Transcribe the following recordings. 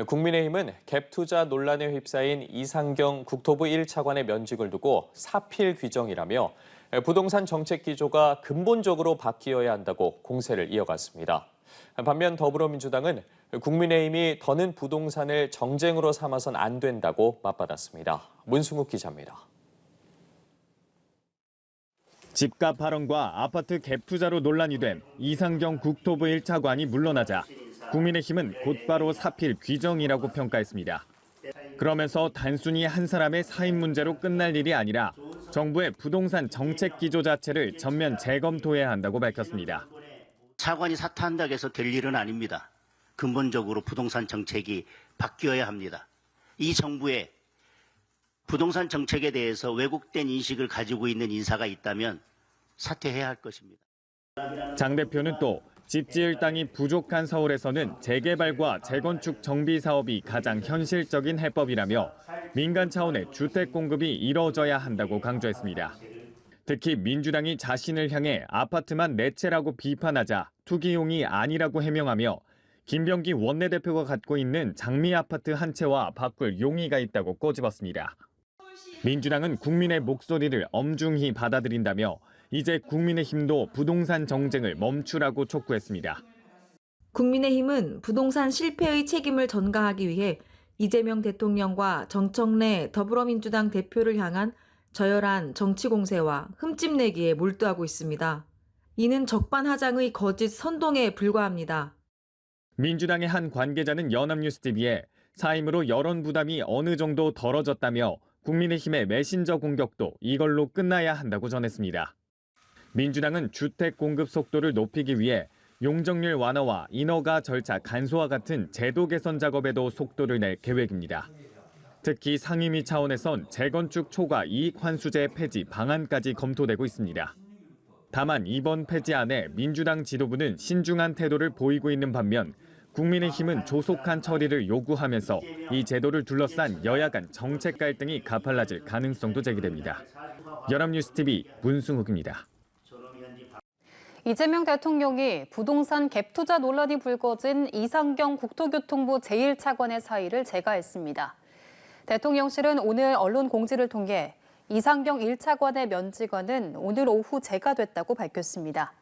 국민의힘은 갭투자 논란에 휩싸인 이상경 국토부 1차관의 면직을 두고 사필 규정이라며 부동산 정책 기조가 근본적으로 바뀌어야 한다고 공세를 이어갔습니다. 반면 더불어민주당은 국민의힘이 더는 부동산을 정쟁으로 삼아선 안 된다고 맞받았습니다. 문승욱 기자입니다. 집값 발언과 아파트 갭 투자로 논란이 된 이상경 국토부 1차관이 물러나자 국민의힘은 곧바로 사필 규정이라고 평가했습니다. 그러면서 단순히 한 사람의 사임 문제로 끝날 일이 아니라 정부의 부동산 정책 기조 자체를 전면 재검토해야 한다고 밝혔습니다. 차관이 사퇴한다고 해서 될 일은 아닙니다. 근본적으로 부동산 정책이 바뀌어야 합니다. 이 정부의 부동산 정책에 대해서 왜곡된 인식을 가지고 있는 인사가 있다면 사퇴해야 할 것입니다. 장 대표는 또 집 지을 땅이 부족한 서울에서는 재개발과 재건축 정비 사업이 가장 현실적인 해법이라며 민간 차원의 주택 공급이 이뤄져야 한다고 강조했습니다. 특히 민주당이 자신을 향해 아파트만 네 채라고 비판하자 투기용이 아니라고 해명하며 김병기 원내대표가 갖고 있는 장미 아파트 한 채와 바꿀 용의가 있다고 꼬집었습니다. 민주당은 국민의 목소리를 엄중히 받아들인다며 이제 국민의힘도 부동산 정쟁을 멈추라고 촉구했습니다. 국민의힘은 부동산 실패의 책임을 전가하기 위해 이재명 대통령과 정청래 더불어민주당 대표를 향한 저열한 정치 공세와 흠집내기에 몰두하고 있습니다. 이는 적반하장의 거짓 선동에 불과합니다. 민주당의 한 관계자는 연합뉴스TV에 사임으로 여론 부담이 어느 정도 덜어졌다며 국민의힘의 메신저 공격도 이걸로 끝나야 한다고 전했습니다. 민주당은 주택 공급 속도를 높이기 위해 용적률 완화와 인허가 절차 간소화 같은 제도 개선 작업에도 속도를 낼 계획입니다. 특히 상임위 차원에선 재건축 초과 이익 환수제 폐지 방안까지 검토되고 있습니다. 다만 이번 폐지안에 민주당 지도부는 신중한 태도를 보이고 있는 반면 국민의힘은 조속한 처리를 요구하면서 이 제도를 둘러싼 여야 간 정책 갈등이 가팔라질 가능성도 제기됩니다. 연합뉴스TV 문승욱입니다. 이재명 대통령이 부동산 갭 투자 논란이 불거진 이상경 국토교통부 제1차관의 사의를 재가했습니다. 대통령실은 오늘 언론 공지를 통해 이상경 1차관의 면직안은 오늘 오후 재가됐다고 밝혔습니다.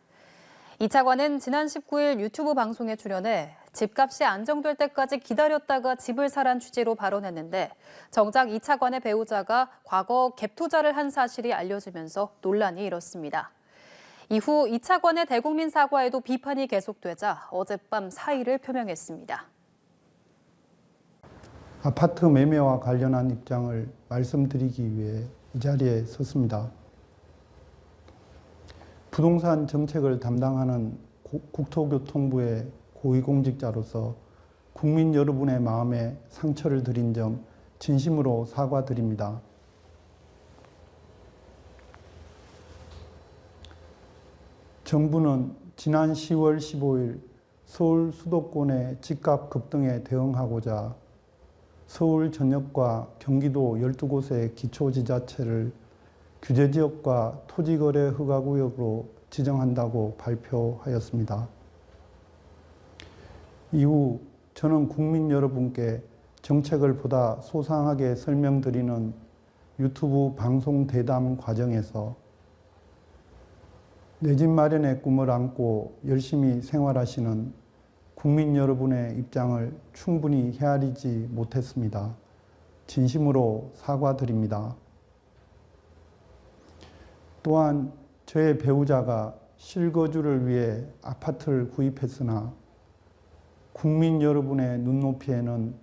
이 차관은 지난 19일 유튜브 방송에 출연해 집값이 안정될 때까지 기다렸다가 집을 사란 취지로 발언했는데 정작 이 차관의 배우자가 과거 갭 투자를 한 사실이 알려지면서 논란이 일었습니다. 이후 이 차관의 대국민 사과에도 비판이 계속되자 어젯밤 사의를 표명했습니다. 아파트 매매와 관련한 입장을 말씀드리기 위해 이 자리에 섰습니다. 부동산 정책을 담당하는 국토교통부의 고위공직자로서 국민 여러분의 마음에 상처를 드린 점 진심으로 사과드립니다. 정부는 지난 10월 15일 서울 수도권의 집값 급등에 대응하고자 서울 전역과 경기도 12곳의 기초지자체를 규제지역과 토지거래 허가구역으로 지정한다고 발표하였습니다. 이후 저는 국민 여러분께 정책을 보다 소상하게 설명드리는 유튜브 방송 대담 과정에서 내 집 마련의 꿈을 안고 열심히 생활하시는 국민 여러분의 입장을 충분히 헤아리지 못했습니다. 진심으로 사과드립니다. 또한 저의 배우자가 실거주를 위해 아파트를 구입했으나 국민 여러분의 눈높이에는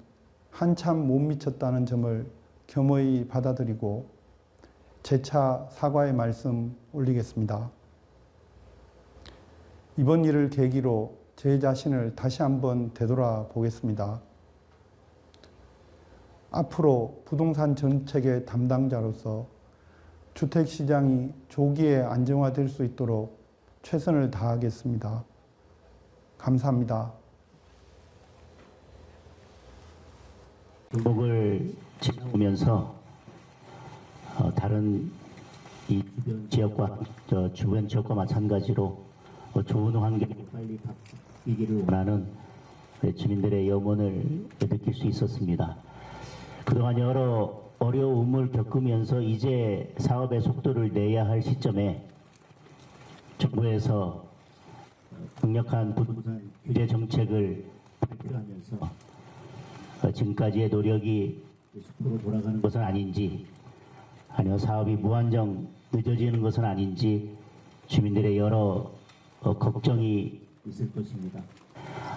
한참 못 미쳤다는 점을 겸허히 받아들이고 재차 사과의 말씀 올리겠습니다. 이번 일을 계기로 제 자신을 다시 한번 되돌아보겠습니다. 앞으로 부동산 정책의 담당자로서 주택시장이 조기에 안정화될 수 있도록 최선을 다하겠습니다. 감사합니다. 행복을 지켜보면서 다른 이 주변 지역과 마찬가지로 좋은 환경이 빨리 바뀌기를 원하는 주민들의 염원을 느낄 수 있었습니다. 그동안 여러 어려움을 겪으면서 이제 사업의 속도를 내야 할 시점에 정부에서 강력한 부동산 규제 정책을 발표하면서 지금까지의 노력이 숲으로 돌아가는 것은 아닌지, 아니면 사업이 무한정 늦어지는 것은 아닌지 주민들의 여러 걱정이 있을 것입니다.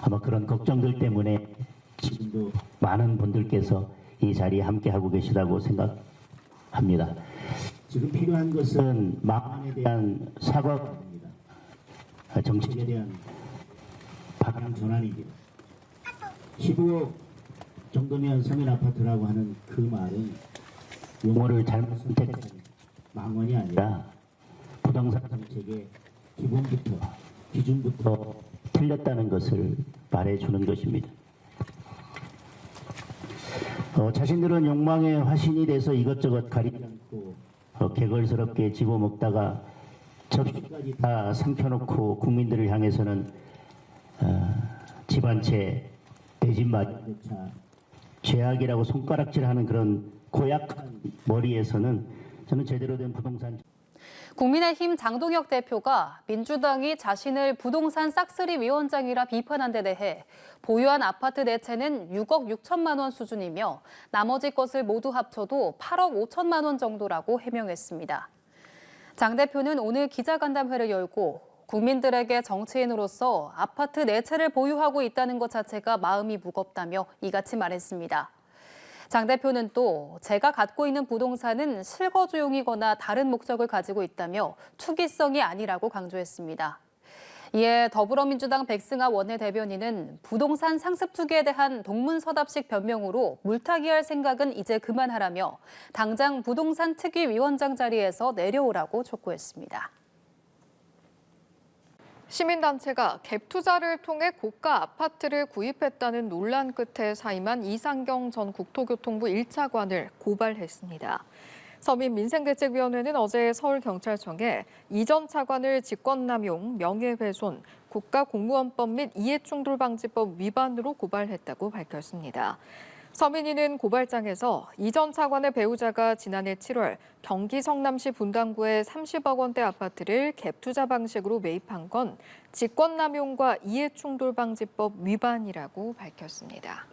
아마 그런 걱정들 때문에 지금도 많은 분들께서 이 자리에 함께하고 계시다고 생각합니다. 지금 필요한 것은 망언에 대한 사과가 아닙니다. 정책에 대한 방향 전환입니다. 15억 정도면 서민 아파트라고 하는 그 말은 용어를 잘못 선택한 망언이 아니라 부동산 정책의 기본부터 기준부터 틀렸다는 것을 말해주는 것입니다. 자신들은 욕망의 화신이 돼서 이것저것 가리지 않고 개걸스럽게 집어먹다가 접시까지 다 삼켜놓고 국민들을 향해서는 집 한 채, 내 집 마련조차 죄악이라고 손가락질하는 그런 고약한 머리에서는 저는 제대로 된 부동산 국민의힘 장동혁 대표가 민주당이 자신을 부동산 싹쓸이 위원장이라 비판한 데 대해 보유한 아파트 내채는 6억 6천만 원 수준이며 나머지 것을 모두 합쳐도 8억 5천만 원 정도라고 해명했습니다. 장 대표는 오늘 기자간담회를 열고 국민들에게 정치인으로서 아파트 내채를 보유하고 있다는 것 자체가 마음이 무겁다며 이같이 말했습니다. 장 대표는 또 제가 갖고 있는 부동산은 실거주용이거나 다른 목적을 가지고 있다며 투기성이 아니라고 강조했습니다. 이에 더불어민주당 백승하 원내대변인은 부동산 상습 투기에 대한 동문서답식 변명으로 물타기할 생각은 이제 그만하라며 당장 부동산 특위위원장 자리에서 내려오라고 촉구했습니다. 시민단체가 갭 투자를 통해 고가 아파트를 구입했다는 논란 끝에 사임한 이상경 전 국토교통부 1차관을 고발했습니다. 서민민생대책위원회는 어제 서울경찰청에 이 전 차관을 직권남용, 명예훼손, 국가공무원법 및 이해충돌방지법 위반으로 고발했다고 밝혔습니다. 서민위는 고발장에서 이 전 차관의 배우자가 지난해 7월 경기 성남시 분당구의 30억 원대 아파트를 갭 투자 방식으로 매입한 건 직권남용과 이해충돌방지법 위반이라고 밝혔습니다.